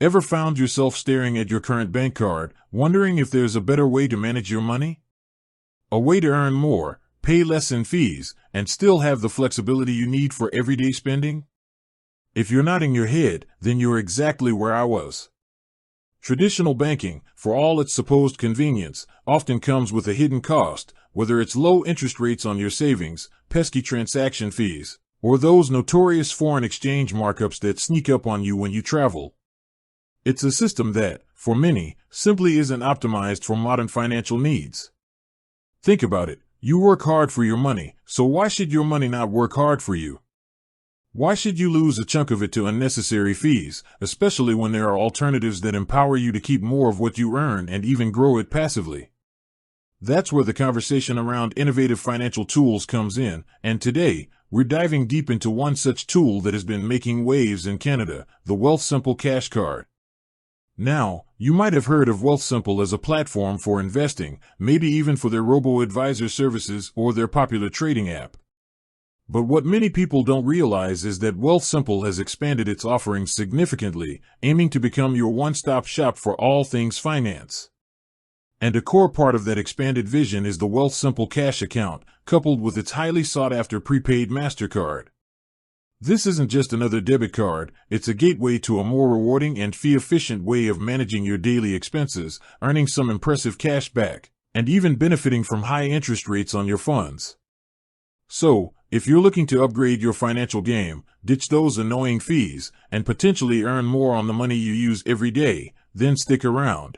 Ever found yourself staring at your current bank card, wondering if there's a better way to manage your money? A way to earn more, pay less in fees, and still have the flexibility you need for everyday spending? If you're nodding your head, then you're exactly where I was. Traditional banking, for all its supposed convenience, often comes with a hidden cost, whether it's low interest rates on your savings, pesky transaction fees, or those notorious foreign exchange markups that sneak up on you when you travel. It's a system that, for many, simply isn't optimized for modern financial needs. Think about it. You work hard for your money, so why should your money not work hard for you? Why should you lose a chunk of it to unnecessary fees, especially when there are alternatives that empower you to keep more of what you earn and even grow it passively? That's where the conversation around innovative financial tools comes in, and today, we're diving deep into one such tool that has been making waves in Canada, the Wealthsimple Cash Card. Now, you might have heard of Wealthsimple as a platform for investing, maybe even for their robo-advisor services or their popular trading app. But what many people don't realize is that Wealthsimple has expanded its offerings significantly, aiming to become your one-stop shop for all things finance. And a core part of that expanded vision is the Wealthsimple Cash account, coupled with its highly sought-after prepaid MasterCard. This isn't just another debit card, it's a gateway to a more rewarding and fee-efficient way of managing your daily expenses, earning some impressive cash back, and even benefiting from high interest rates on your funds. So, if you're looking to upgrade your financial game, ditch those annoying fees, and potentially earn more on the money you use every day, then stick around.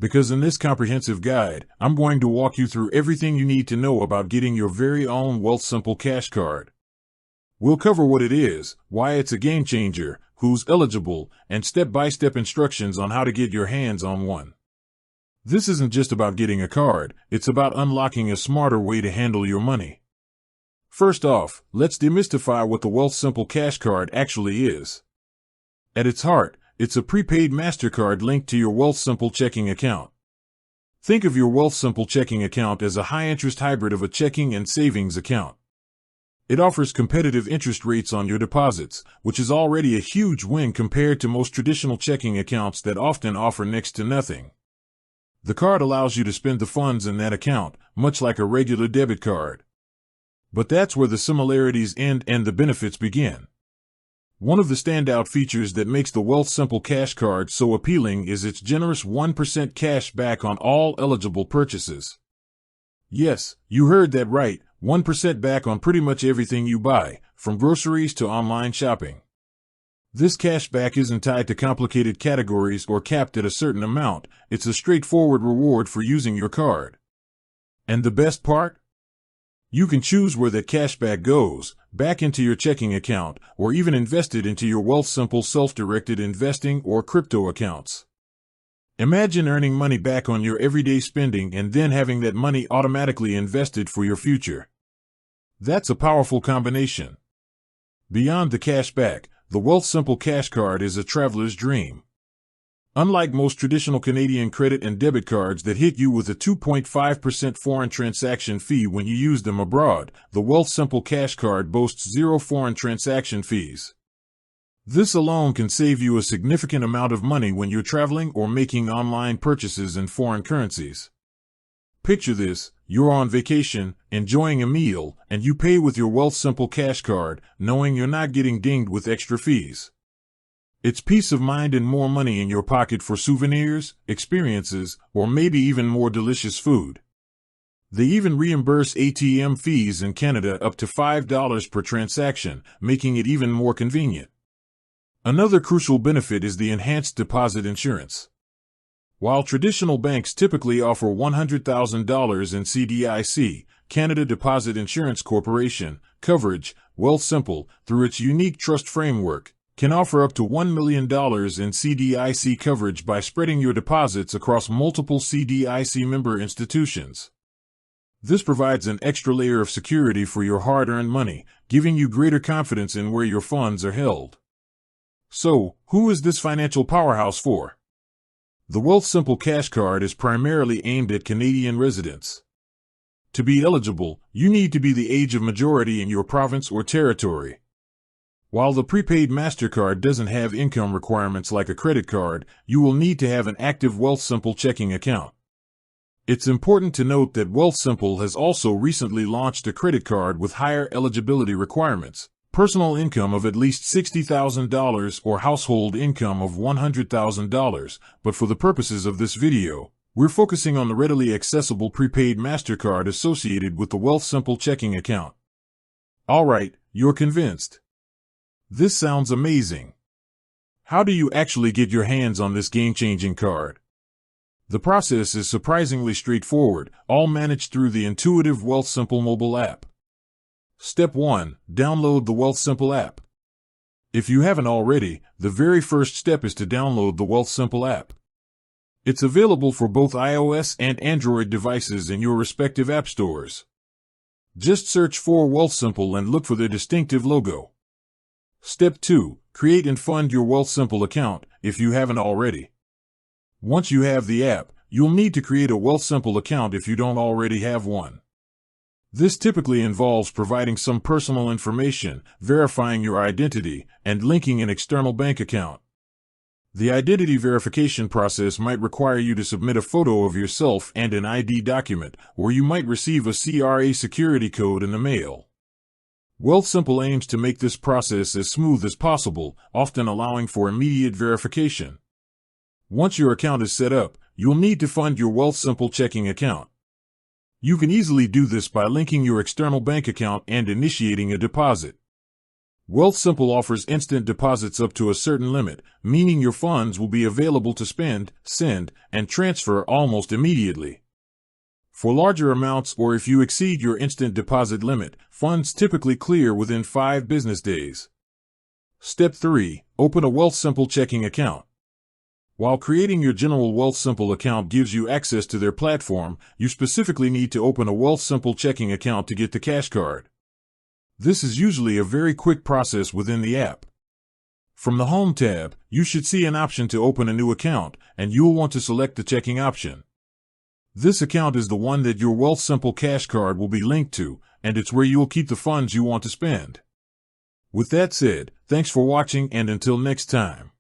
Because in this comprehensive guide, I'm going to walk you through everything you need to know about getting your very own Wealthsimple Cash Card. We'll cover what it is, why it's a game changer, who's eligible, and step-by-step instructions on how to get your hands on one. This isn't just about getting a card, it's about unlocking a smarter way to handle your money. First off, let's demystify what the Wealthsimple Cash Card actually is. At its heart, it's a prepaid MasterCard linked to your Wealthsimple checking account. Think of your Wealthsimple checking account as a high-interest hybrid of a checking and savings account. It offers competitive interest rates on your deposits, which is already a huge win compared to most traditional checking accounts that often offer next to nothing. The card allows you to spend the funds in that account, much like a regular debit card. But that's where the similarities end and the benefits begin. One of the standout features that makes the Wealthsimple Cash Card so appealing is its generous 1% cash back on all eligible purchases. Yes, you heard that right, 1% back on pretty much everything you buy, from groceries to online shopping. This cash back isn't tied to complicated categories or capped at a certain amount, it's a straightforward reward for using your card. And the best part? You can choose where that cash back goes, back into your checking account, or even invested into your Wealthsimple self-directed investing or crypto accounts. Imagine earning money back on your everyday spending and then having that money automatically invested for your future. That's a powerful combination. Beyond the cash back, the Wealthsimple Cash Card is a traveler's dream. Unlike most traditional Canadian credit and debit cards that hit you with a 2.5% foreign transaction fee when you use them abroad, the Wealthsimple Cash Card boasts zero foreign transaction fees. This alone can save you a significant amount of money when you're traveling or making online purchases in foreign currencies. Picture this, you're on vacation, enjoying a meal, and you pay with your Wealthsimple Cash Card, knowing you're not getting dinged with extra fees. It's peace of mind and more money in your pocket for souvenirs, experiences, or maybe even more delicious food. They even reimburse ATM fees in Canada up to $5 per transaction, making it even more convenient. Another crucial benefit is the enhanced deposit insurance. While traditional banks typically offer $100,000 in CDIC, Canada Deposit Insurance Corporation, coverage, Wealthsimple, through its unique trust framework, can offer up to $1 million in CDIC coverage by spreading your deposits across multiple CDIC member institutions. This provides an extra layer of security for your hard-earned money, giving you greater confidence in where your funds are held. So, who is this financial powerhouse for? The Wealthsimple Cash Card is primarily aimed at Canadian residents. To be eligible, you need to be the age of majority in your province or territory. While the prepaid MasterCard doesn't have income requirements like a credit card, you will need to have an active Wealthsimple checking account. It's important to note that Wealthsimple has also recently launched a credit card with higher eligibility requirements. Personal income of at least $60,000 or household income of $100,000, but for the purposes of this video, we're focusing on the readily accessible prepaid MasterCard associated with the Wealthsimple checking account. Alright, you're convinced. This sounds amazing. How do you actually get your hands on this game-changing card? The process is surprisingly straightforward, all managed through the intuitive Wealthsimple mobile app. Step 1. Download the Wealthsimple app. If you haven't already, the very first step is to download the Wealthsimple app. It's available for both iOS and Android devices in your respective app stores. Just search for Wealthsimple and look for their distinctive logo. Step 2. Create and fund your Wealthsimple account, if you haven't already. Once you have the app, you'll need to create a Wealthsimple account if you don't already have one. This typically involves providing some personal information, verifying your identity, and linking an external bank account. The identity verification process might require you to submit a photo of yourself and an ID document, or you might receive a CRA security code in the mail. Wealthsimple aims to make this process as smooth as possible, often allowing for immediate verification. Once your account is set up, you'll need to fund your Wealthsimple checking account. You can easily do this by linking your external bank account and initiating a deposit. Wealthsimple offers instant deposits up to a certain limit, meaning your funds will be available to spend, send, and transfer almost immediately. For larger amounts or if you exceed your instant deposit limit, funds typically clear within 5 business days. Step 3. Open a Wealthsimple checking account. While creating your general Wealthsimple account gives you access to their platform, you specifically need to open a Wealthsimple checking account to get the cash card. This is usually a very quick process within the app. From the Home tab, you should see an option to open a new account, and you'll want to select the checking option. This account is the one that your Wealthsimple Cash card will be linked to, and it's where you'll keep the funds you want to spend. With that said, thanks for watching and until next time.